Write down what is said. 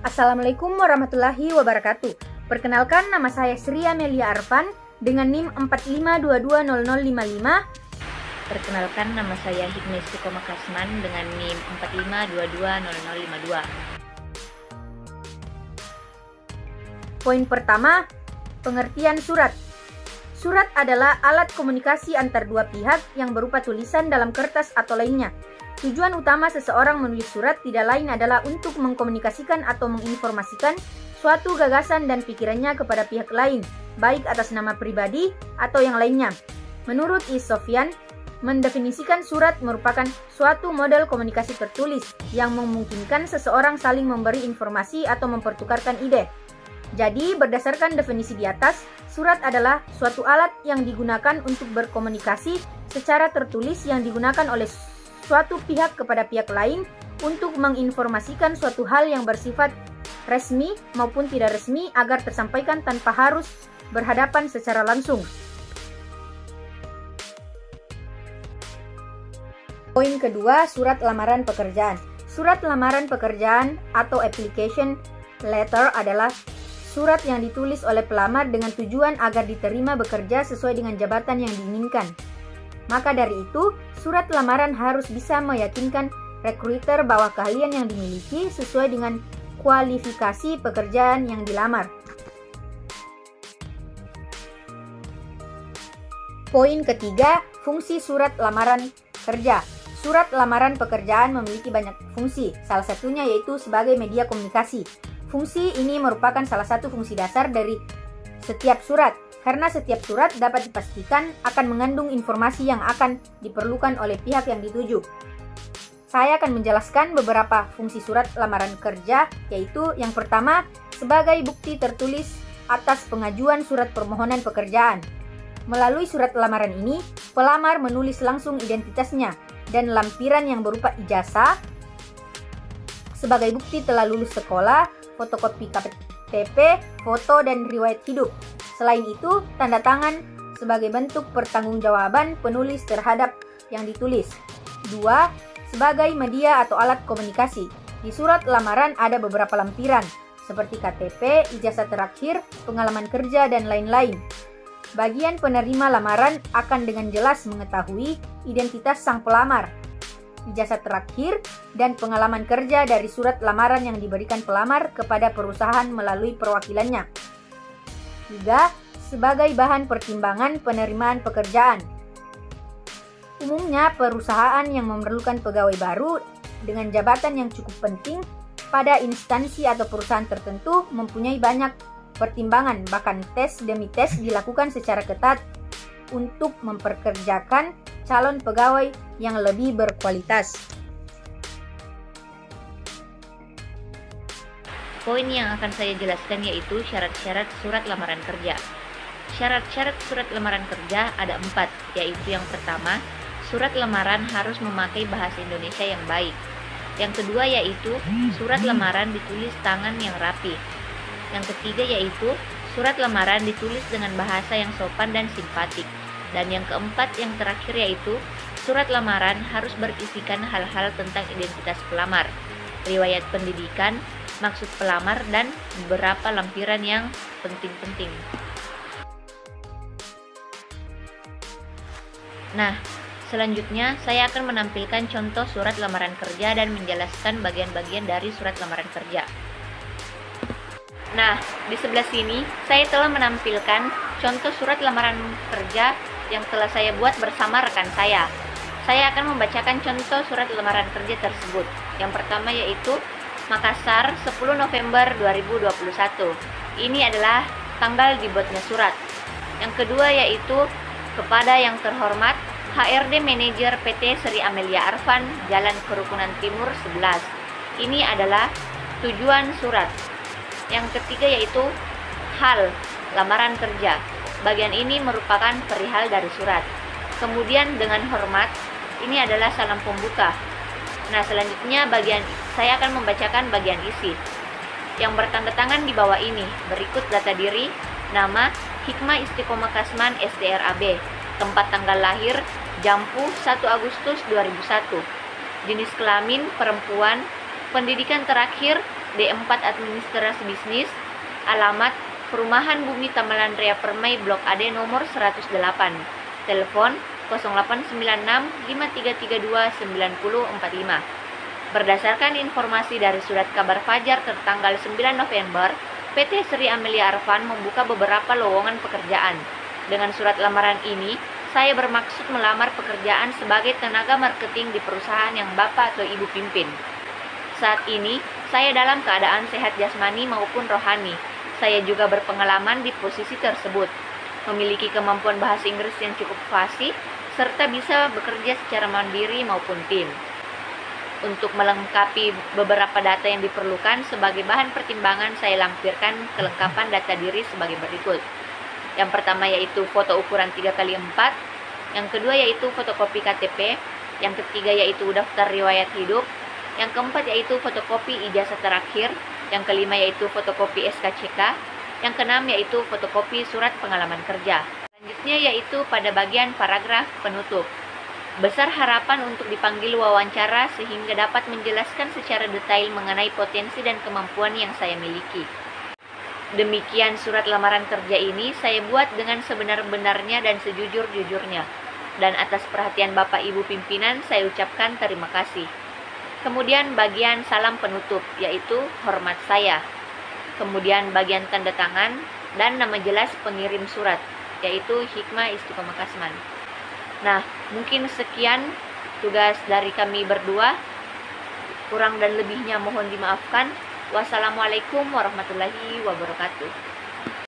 Assalamualaikum warahmatullahi wabarakatuh. Perkenalkan, nama saya Sri Amelia Arfan dengan NIM 45220055. Perkenalkan, nama saya Hikmah Istiqomah Kasman dengan NIM 45220052. Poin pertama, pengertian surat. Surat adalah alat komunikasi antar dua pihak yang berupa tulisan dalam kertas atau lainnya. Tujuan utama seseorang menulis surat tidak lain adalah untuk mengkomunikasikan atau menginformasikan suatu gagasan dan pikirannya kepada pihak lain, baik atas nama pribadi atau yang lainnya. Menurut I. Sofyan, mendefinisikan surat merupakan suatu model komunikasi tertulis yang memungkinkan seseorang saling memberi informasi atau mempertukarkan ide. Jadi, berdasarkan definisi di atas, surat adalah suatu alat yang digunakan untuk berkomunikasi secara tertulis yang digunakan oleh suatu pihak kepada pihak lain untuk menginformasikan suatu hal yang bersifat resmi maupun tidak resmi agar tersampaikan tanpa harus berhadapan secara langsung. Poin kedua, surat lamaran pekerjaan. Surat lamaran pekerjaan atau application letter adalah surat yang ditulis oleh pelamar dengan tujuan agar diterima bekerja sesuai dengan jabatan yang diinginkan. Maka dari itu, surat lamaran harus bisa meyakinkan recruiter bahwa keahlian yang dimiliki sesuai dengan kualifikasi pekerjaan yang dilamar. Poin ketiga, fungsi surat lamaran kerja. Surat lamaran pekerjaan memiliki banyak fungsi, salah satunya yaitu sebagai media komunikasi. Fungsi ini merupakan salah satu fungsi dasar dari setiap surat, karena setiap surat dapat dipastikan akan mengandung informasi yang akan diperlukan oleh pihak yang dituju. Saya akan menjelaskan beberapa fungsi surat lamaran kerja, yaitu yang pertama, sebagai bukti tertulis atas pengajuan surat permohonan pekerjaan. Melalui surat lamaran ini, pelamar menulis langsung identitasnya dan lampiran yang berupa ijazah sebagai bukti telah lulus sekolah, fotokopi KTP, foto, dan riwayat hidup. Selain itu, tanda tangan sebagai bentuk pertanggungjawaban penulis terhadap yang ditulis. 2. Sebagai media atau alat komunikasi. Di surat lamaran ada beberapa lampiran, seperti KTP, ijazah terakhir, pengalaman kerja, dan lain-lain. Bagian penerima lamaran akan dengan jelas mengetahui identitas sang pelamar, ijazah terakhir, dan pengalaman kerja dari surat lamaran yang diberikan pelamar kepada perusahaan melalui perwakilannya. 3. Sebagai bahan pertimbangan penerimaan pekerjaan. Umumnya, perusahaan yang memerlukan pegawai baru dengan jabatan yang cukup penting pada instansi atau perusahaan tertentu mempunyai banyak pertimbangan, bahkan tes demi tes dilakukan secara ketat untuk memperkerjakan calon pegawai yang lebih berkualitas. Poin yang akan saya jelaskan yaitu syarat-syarat surat lamaran kerja. Syarat-syarat surat lamaran kerja ada 4, yaitu yang pertama, surat lamaran harus memakai bahasa Indonesia yang baik. Yang kedua yaitu surat lamaran ditulis tangan yang rapi. Yang ketiga yaitu surat lamaran ditulis dengan bahasa yang sopan dan simpatik. Dan yang keempat, yang terakhir yaitu surat lamaran harus berisikan hal-hal tentang identitas pelamar, riwayat pendidikan, maksud pelamar, dan beberapa lampiran yang penting-penting. Nah, selanjutnya saya akan menampilkan contoh surat lamaran kerja dan menjelaskan bagian-bagian dari surat lamaran kerja. Nah, di sebelah sini saya telah menampilkan contoh surat lamaran kerja yang telah saya buat bersama rekan saya. Saya akan membacakan contoh surat lamaran kerja tersebut. Yang pertama yaitu Makassar, 10 November 2021. Ini adalah tanggal dibuatnya surat. Yang kedua yaitu kepada yang terhormat HRD Manajer PT Sri Amelia Arfan, Jalan Kerukunan Timur 11. Ini adalah tujuan surat. Yang ketiga yaitu hal lamaran kerja. Bagian ini merupakan perihal dari surat. Kemudian dengan hormat, ini adalah salam pembuka. Nah, selanjutnya saya akan membacakan bagian isi yang bertanda tangan di bawah ini. Berikut data diri, nama Hikmah Istiqomah Kasman STRAB, tempat tanggal lahir Jampu 1 Agustus 2001, jenis kelamin perempuan, pendidikan terakhir D4 Administrasi Bisnis, alamat Perumahan Bumi Tamalan Rea Permai Blok AD nomor 108, telepon 0896 5332 9045. Berdasarkan informasi dari surat kabar Fajar tertanggal 9 November, PT Sri Amelia Arvan membuka beberapa lowongan pekerjaan. Dengan surat lamaran ini, saya bermaksud melamar pekerjaan sebagai tenaga marketing di perusahaan yang Bapak atau Ibu pimpin. Saat ini, saya dalam keadaan sehat jasmani maupun rohani. Saya juga berpengalaman di posisi tersebut, memiliki kemampuan bahasa Inggris yang cukup fasih, serta bisa bekerja secara mandiri maupun tim. Untuk melengkapi beberapa data yang diperlukan sebagai bahan pertimbangan, saya lampirkan kelengkapan data diri sebagai berikut. Yang pertama yaitu foto ukuran 3x4, yang kedua yaitu fotokopi KTP, yang ketiga yaitu daftar riwayat hidup, yang keempat yaitu fotokopi ijazah terakhir, yang kelima yaitu fotokopi SKCK, yang keenam yaitu fotokopi surat pengalaman kerja. Selanjutnya yaitu pada bagian paragraf penutup. Besar harapan untuk dipanggil wawancara sehingga dapat menjelaskan secara detail mengenai potensi dan kemampuan yang saya miliki. Demikian surat lamaran kerja ini saya buat dengan sebenar-benarnya dan sejujur-jujurnya. Dan atas perhatian Bapak Ibu pimpinan saya ucapkan terima kasih. Kemudian bagian salam penutup yaitu hormat saya. Kemudian bagian tanda tangan dan nama jelas pengirim surat yaitu Hikmah Istiqomah Kasman. Nah, mungkin sekian tugas dari kami berdua. Kurang dan lebihnya mohon dimaafkan. Wassalamualaikum warahmatullahi wabarakatuh.